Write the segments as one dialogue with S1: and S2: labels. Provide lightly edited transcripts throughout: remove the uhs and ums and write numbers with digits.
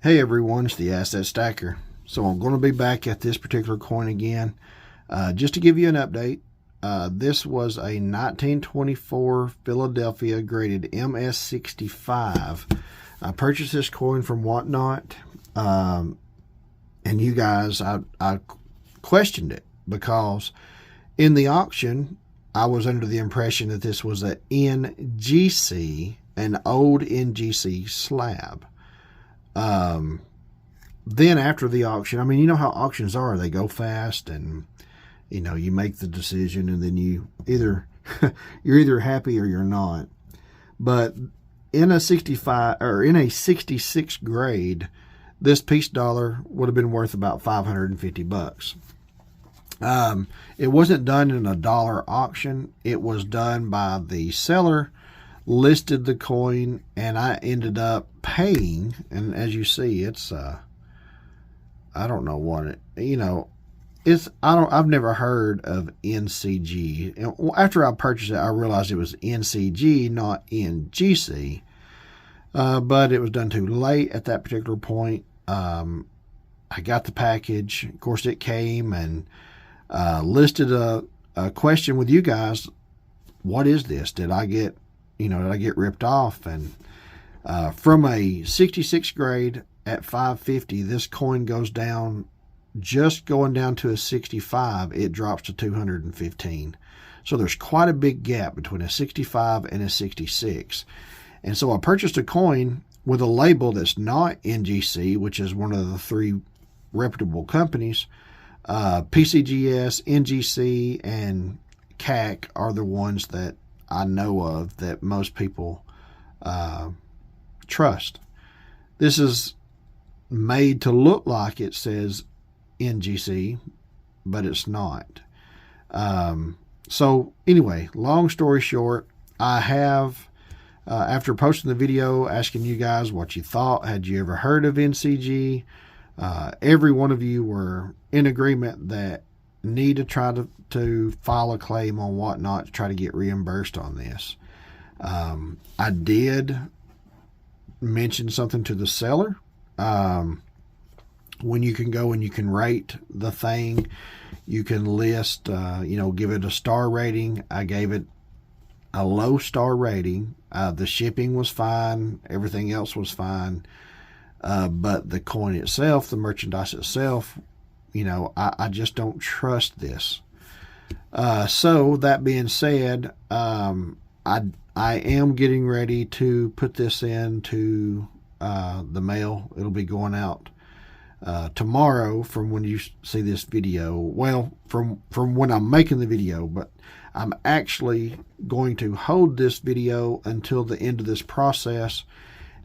S1: Hey everyone, it's the Asset Stacker. So I'm going to be back at this particular coin again. Just to give you an update, this was a 1924 Philadelphia graded MS65. I purchased this coin from Whatnot, and you guys, I questioned it because in the auction, I was under the impression that this was an NGC, an old NGC slab. Then after the auction, I mean, you know how auctions are, they go fast and, you know, you make the decision and then you you're either happy or you're not. But in a 65 or in a 66 grade, this piece dollar would have been worth about 550 bucks. It wasn't done in a dollar auction. It was done by the seller, listed the coin, and I ended up paying. And as you see, it's I don't know what it, you know, it's, I've never heard of NCG. And after I purchased it, I realized it was NCG, not NGC. But it was done too late at that particular point. I got the package. Of course, it came and listed a question with you guys. What is this? Did I get ripped off? And from a 66 grade at 550, this coin goes down, just going down to a 65, it drops to 215. So there's quite a big gap between a 65 and a 66. And so I purchased a coin with a label that's not NGC, which is one of the three reputable companies. PCGS, NGC, and CAC are the ones that I know of that most people trust. This is made to look like it says NGC, but it's not. So anyway, long story short, I have, after posting the video asking you guys what you thought, had you ever heard of NCG, every one of you were in agreement that need to try to file a claim on Whatnot to try to get reimbursed on this. I did mention something to the seller. When you can go and you can rate the thing, you can list, give it a star rating. I gave it a low star rating. The shipping was fine. Everything else was fine. But the coin itself, the merchandise itself, I just don't trust this. So that being said, I am getting ready to put this into the mail. It'll be going out tomorrow from when you see this video. Well, from when I'm making the video, but I'm actually going to hold this video until the end of this process,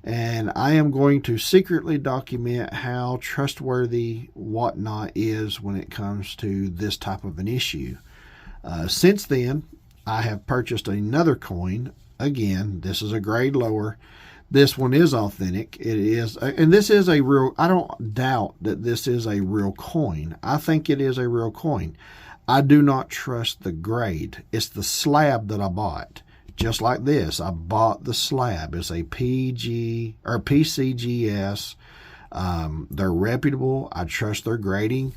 S1: and I am going to secretly document how trustworthy Whatnot is when it comes to this type of an issue. Since then, I have purchased another coin. Again, this is a grade lower. This one is authentic. It is, and this is a real, I don't doubt that this is a real coin. I think it is a real coin. I do not trust the grade. It's the slab that I bought. Just like this, I bought the slab. It's a PG or PCGS. They're reputable. I trust their grading.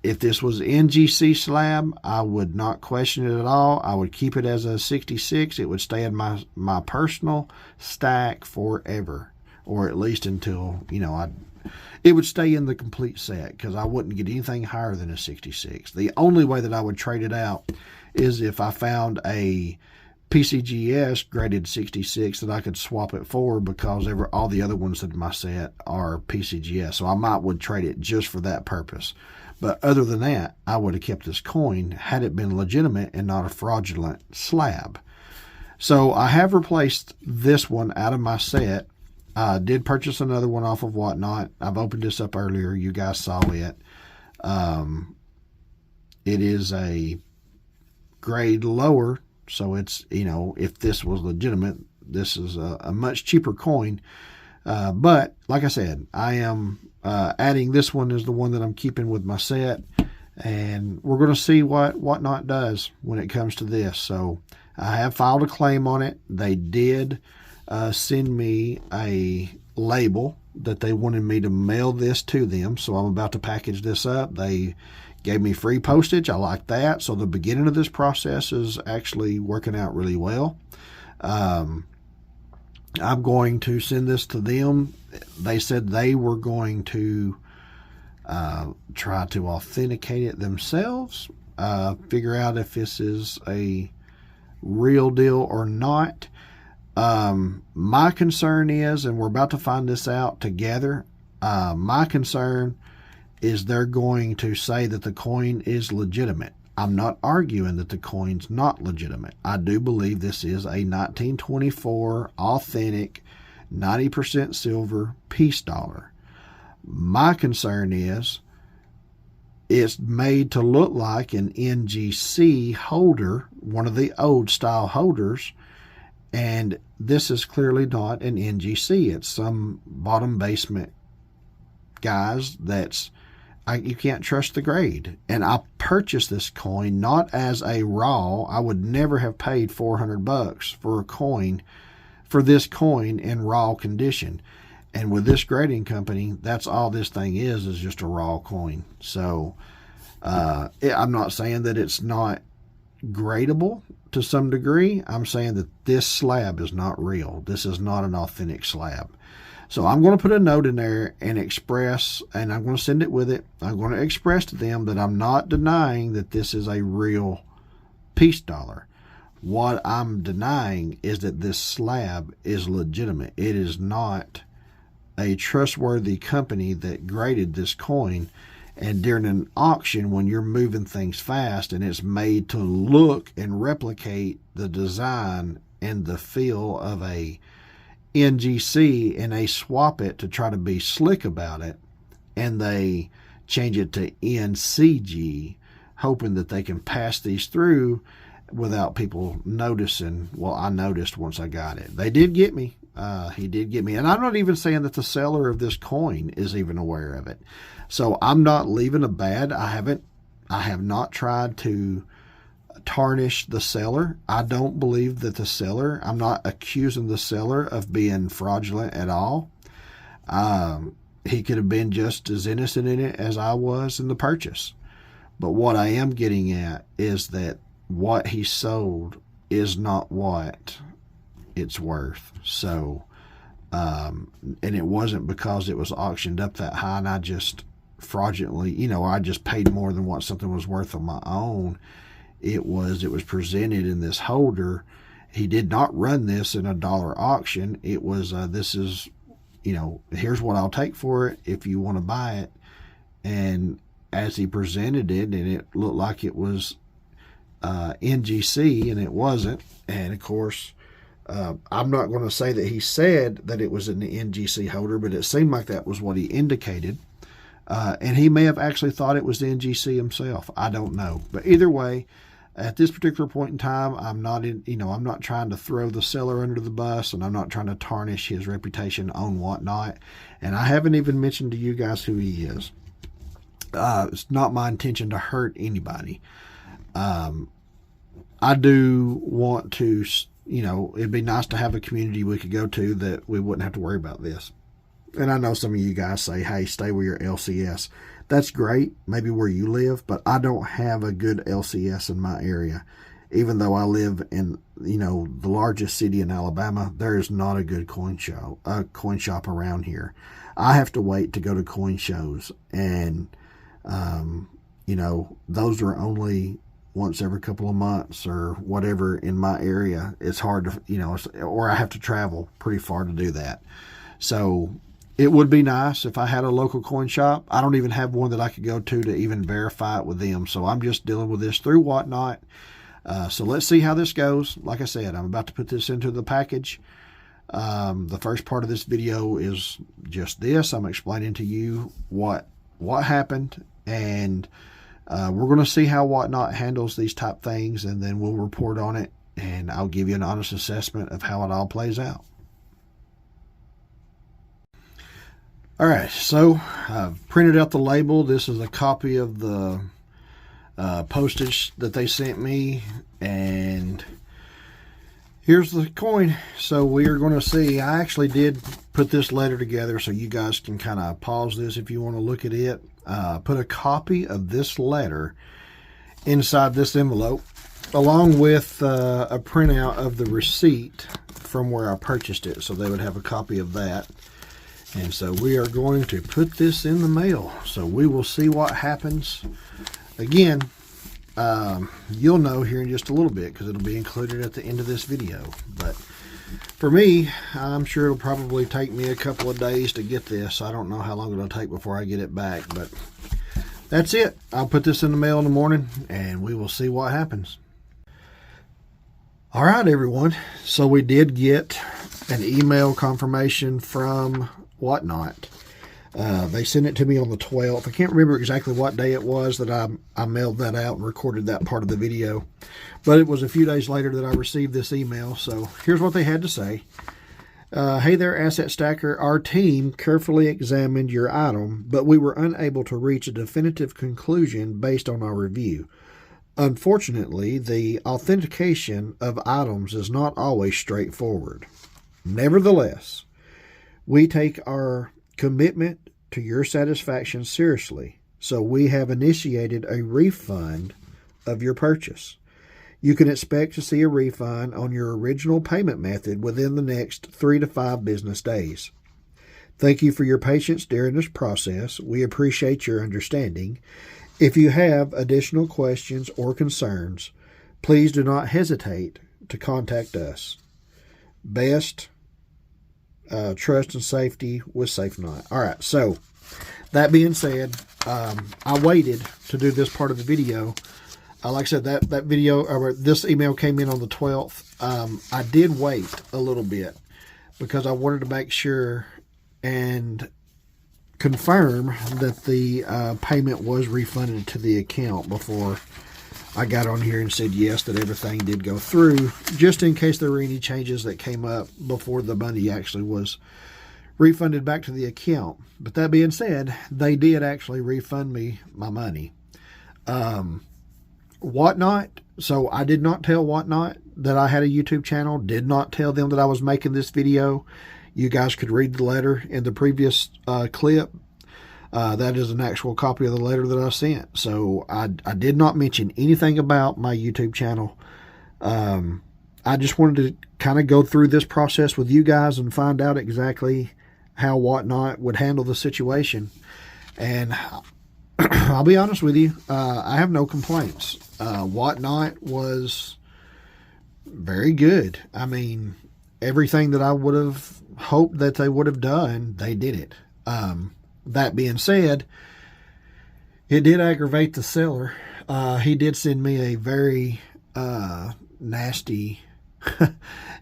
S1: If this was NGC slab, I would not question it at all. I would keep it as a 66. It would stay in my personal stack forever, or at least until, it would stay in the complete set, because I wouldn't get anything higher than a 66. The only way that I would trade it out is if I found a PCGS graded 66 that I could swap it for, because all the other ones in my set are PCGS. So I would trade it just for that purpose. But other than that, I would have kept this coin had it been legitimate and not a fraudulent slab. So I have replaced this one out of my set. I did purchase another one off of Whatnot. I've opened this up earlier. You guys saw it. It is a grade lower. So it's, if this was legitimate, this is a much cheaper coin. But like I said, I am adding this one as the one that I'm keeping with my set, and we're going to see what Whatnot does when it comes to this. So I have filed a claim on it. They did send me a label that they wanted me to mail this to them. So I'm about to package this up. They gave me free postage. I like that. So the beginning of this process is actually working out really well. I'm going to send this to them. They said they were going to try to authenticate it themselves, figure out if this is a real deal or not. My concern is, and we're about to find this out together, my concern is they're going to say that the coin is legitimate. I'm not arguing that the coin's not legitimate. I do believe this is a 1924 authentic 90% silver peace dollar. My concern is it's made to look like an NGC holder, one of the old style holders, and this is clearly not an NGC. It's some bottom basement guys you can't trust the grade. And I purchased this coin not as a raw. I would never have paid $400 for this coin in raw condition. And with this grading company, that's all this thing is just a raw coin. So I'm not saying that it's not gradable to some degree. I'm saying that this slab is not real. This is not an authentic slab. So I'm going to put a note in there and express, and I'm going to send it with it. I'm going to express to them that I'm not denying that this is a real peace dollar. What I'm denying is that this slab is legitimate. It is not a trustworthy company that graded this coin. And during an auction, when you're moving things fast and it's made to look and replicate the design and the feel of a NGC, and they swap it to try to be slick about it, and they change it to NCG, hoping that they can pass these through without people noticing. Well, I noticed once I got it. They did get me. He did get me. And I'm not even saying that the seller of this coin is even aware of it. So I'm not leaving a bad. I have not tried to tarnish the seller. I don't believe that the seller, I'm not accusing the seller of being fraudulent at all. He could have been just as innocent in it as I was in the purchase. But what I am getting at is that what he sold is not what it's worth. So, and it wasn't because it was auctioned up that high and I just fraudulently, I just paid more than what something was worth on my own. It was presented in this holder. He did not run this in a dollar auction. It was, this is, here's what I'll take for it if you want to buy it. And as he presented it, and it looked like it was NGC, and it wasn't. And of course, I'm not going to say that he said that it was an NGC holder, but it seemed like that was what he indicated. And he may have actually thought it was the NGC himself. I don't know. But either way, at this particular point in time, I'm not trying to throw the seller under the bus, and I'm not trying to tarnish his reputation on whatnot. And I haven't even mentioned to you guys who he is. It's not my intention to hurt anybody. I do want to, it'd be nice to have a community we could go to that we wouldn't have to worry about this. And I know some of you guys say, hey, stay with your LCS. That's great, maybe where you live, but I don't have a good LCS in my area. Even though I live in, the largest city in Alabama, there is not a good coin shop around here. I have to wait to go to coin shows, and, those are only once every couple of months or whatever in my area. It's hard to, or I have to travel pretty far to do that. So it would be nice if I had a local coin shop. I don't even have one that I could go to even verify it with them. So I'm just dealing with this through Whatnot. So let's see how this goes. Like I said, I'm about to put this into the package. The first part of this video is just this. I'm explaining to you what happened, and we're going to see how Whatnot handles these type things, and then we'll report on it, and I'll give you an honest assessment of how it all plays out. All right, so I've printed out the label. This is a copy of the postage that they sent me, and here's the coin. So we are going to see. I actually did put this letter together so you guys can kind of pause this if you want to look at it. Put a copy of this letter inside this envelope, along with a printout of the receipt from where I purchased it, so they would have a copy of that. And so we are going to put this in the mail. So we will see what happens. Again, you'll know here in just a little bit because it'll be included at the end of this video. But for me, I'm sure it'll probably take me a couple of days to get this. I don't know how long it'll take before I get it back, but that's it. I'll put this in the mail in the morning and we will see what happens. All right, everyone. So we did get an email confirmation from Whatnot. They sent it to me on the 12th. I can't remember exactly what day it was that I mailed that out and recorded that part of the video. But it was a few days later that I received this email. So here's what they had to say. Hey there, Asset Stacker. Our team carefully examined your item, but we were unable to reach a definitive conclusion based on our review. Unfortunately, the authentication of items is not always straightforward. Nevertheless, we take our commitment to your satisfaction seriously, so we have initiated a refund of your purchase. You can expect to see a refund on your original payment method within the next 3 to 5 business days. Thank you for your patience during this process. We appreciate your understanding. If you have additional questions or concerns, please do not hesitate to contact us. Best, trust and safety with SafeNot. All right, so that being said, I waited to do this part of the video. Like I said, that video, or this email came in on the 12th. I did wait a little bit because I wanted to make sure and confirm that the payment was refunded to the account before I got on here and said yes, that everything did go through, just in case there were any changes that came up before the money actually was refunded back to the account. But that being said, they did actually refund me my money. Whatnot, so I did not tell Whatnot that I had a YouTube channel, did not tell them that I was making this video. You guys could read the letter in the previous clip. That is an actual copy of the letter that I sent. So I did not mention anything about my YouTube channel. I just wanted to kind of go through this process with you guys and find out exactly how Whatnot would handle the situation. And I'll be honest with you, I have no complaints. Whatnot was very good. I mean, everything that I would have hoped that they would have done, they did it. That being said, it did aggravate the seller. He did send me a very nasty,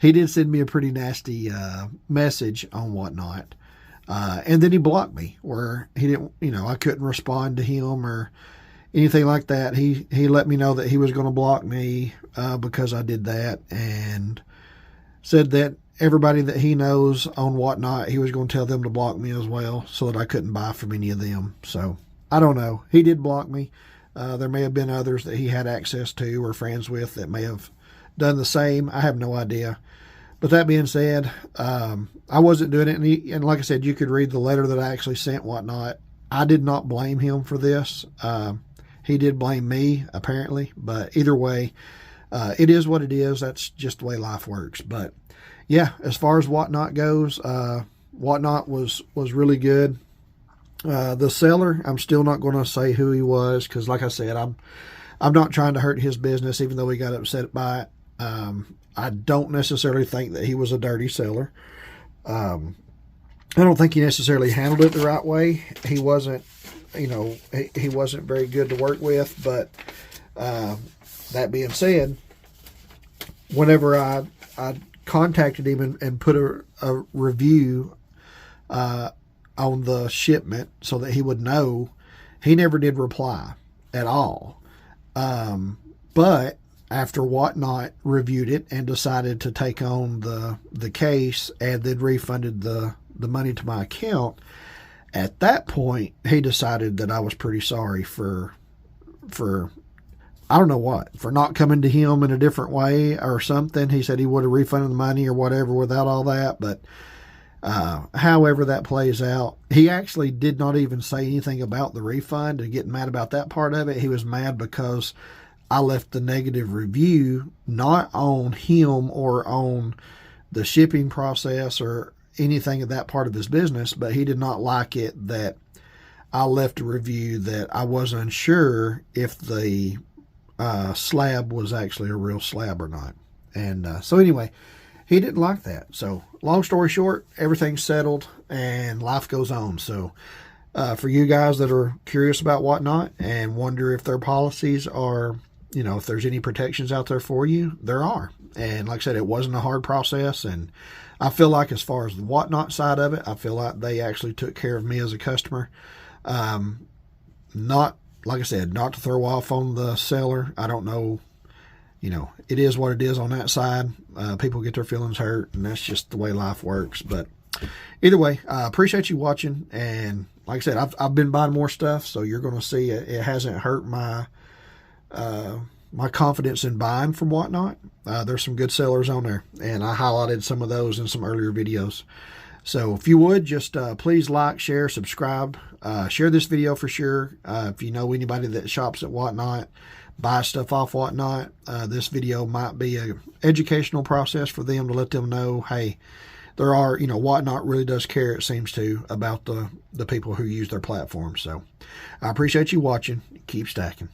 S1: he did send me a pretty nasty message on Whatnot. And then he blocked me, where he didn't, I couldn't respond to him or anything like that. He let me know that he was going to block me because I did that, and said that everybody that he knows on Whatnot, he was going to tell them to block me as well so that I couldn't buy from any of them. So I don't know. He did block me. There may have been others that he had access to or friends with that may have done the same. I have no idea. But that being said, I wasn't doing it. And like I said, you could read the letter that I actually sent Whatnot. I did not blame him for this. He did blame me, apparently. But either way, it is what it is. That's just the way life works. But yeah, as far as Whatnot goes, Whatnot was really good. The seller, I'm still not going to say who he was because, like I said, I'm not trying to hurt his business, even though he got upset by it. I don't necessarily think that he was a dirty seller. I don't think he necessarily handled it the right way. He wasn't, he wasn't very good to work with. But that being said, whenever I contacted him and put a review on the shipment so that he would know, he never did reply at all. But after Whatnot reviewed it and decided to take on the case and then refunded the money to my account, at that point he decided that I was pretty sorry for I don't know what, for not coming to him in a different way or something. He said he would have refunded the money or whatever without all that. But however that plays out, he actually did not even say anything about the refund and getting mad about that part of it. He was mad because I left the negative review, not on him or on the shipping process or anything of that part of his business, but he did not like it that I left a review that I wasn't sure if the slab was actually a real slab or not. And so anyway, he didn't like that. So long story short, everything's settled and life goes on. So for you guys that are curious about Whatnot and wonder if their policies are, if there's any protections out there for you, there are. And like I said, it wasn't a hard process. And I feel like as far as the Whatnot side of it, I feel like they actually took care of me as a customer. Not, like I said, not to throw off on the seller. I don't know, it is what it is on that side. People get their feelings hurt, and that's just the way life works. But either way, I appreciate you watching. And like I said, I've been buying more stuff, so you're going to see it hasn't hurt my confidence in buying from Whatnot. There's some good sellers on there, and I highlighted some of those in some earlier videos. So if you would, just please like, share, subscribe, share this video for sure. If you know anybody that shops at Whatnot, buy stuff off Whatnot, this video might be an educational process for them to let them know, hey, there are, Whatnot really does care, it seems to, about the people who use their platform. So I appreciate you watching. Keep stacking.